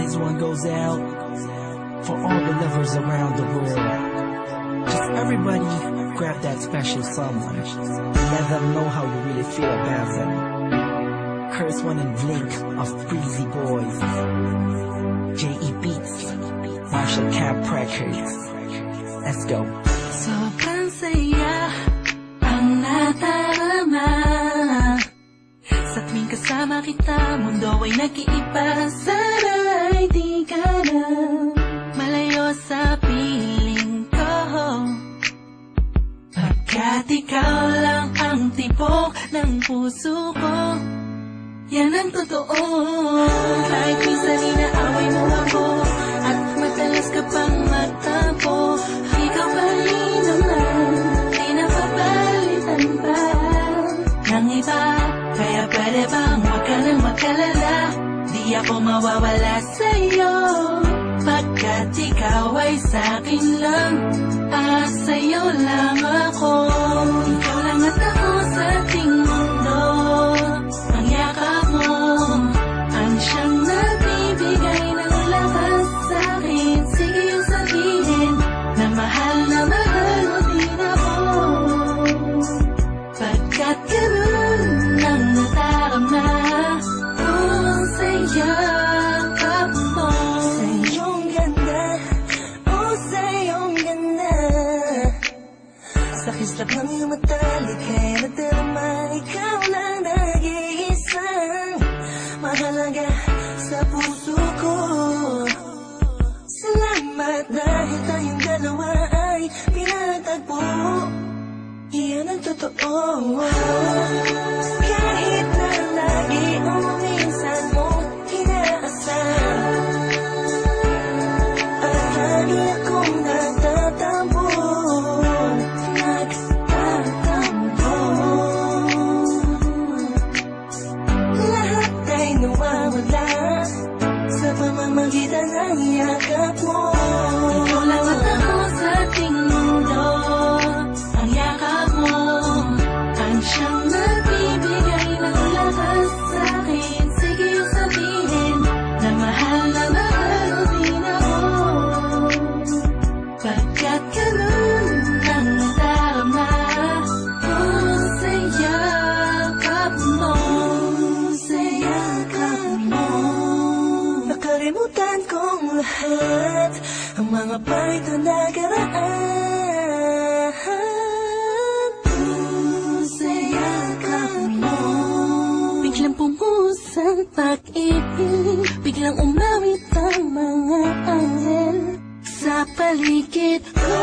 This one goes out for all the lovers around the world. Just everybody grab that special someone and let them know how you really feel about them. Curse One and Blink of Breezy Boys, J.E. Beats, Marshall Camp Records. Let's go. Sobrang saya ang nadarama sa tuwing kasama kita. Mundo ay nag-iiba. Sana'y di ka na malayo sa piling ko, pagkat ikaw lang ang tibok ng puso ko. Yan ang totoo. Kahit minsan inaaway mo ako at madalas ka pang magtampo, ikaw pa rin naman, di napapalitan pa ng iba. Kaya pwede bang huwag ka nang mag-alala, di ako mawawala sa'yo, pagkat ikaw ay sa'kin lang, sa'yo lang ako. Ikaw lang at ako sa ating mundo. Ang yakap mo ang siyang nagbibigay ng lakas sa'kin. Sige yung sabihin na mahal mo din ako, pagkat ganun ang nadarama ko sa yakap mo. Sa iyong ganda, oh sa iyong ganda, sa kislap ng iyong mata, likay na darama. Ikaw lang nag-iisang mahalaga sa puso ko. Salamat dahil tayong dalawa ay pinatagpo. Iyan ang totoo. Kahit na lagi o minsan mo inaasal, at lagi akong nagtatampo. Lahat ay nawawala sa pamamagitan ng yakap mo. Ikaw lang at ako sa ating mundo. Ang yakap mo ang siyang nagbibigay ng lakas sa'kin. Sige yung sabihin na mahal mo din ako, pagkat ganun ang nadarama ko sa yakap mo. Sa yakap mo, nakalimutan kong lahat ang mga pahit na nakaraan. Sa yakap mo, biglang pumusang pag-ibig, biglang umawit ang mga anghel sa paligid ko.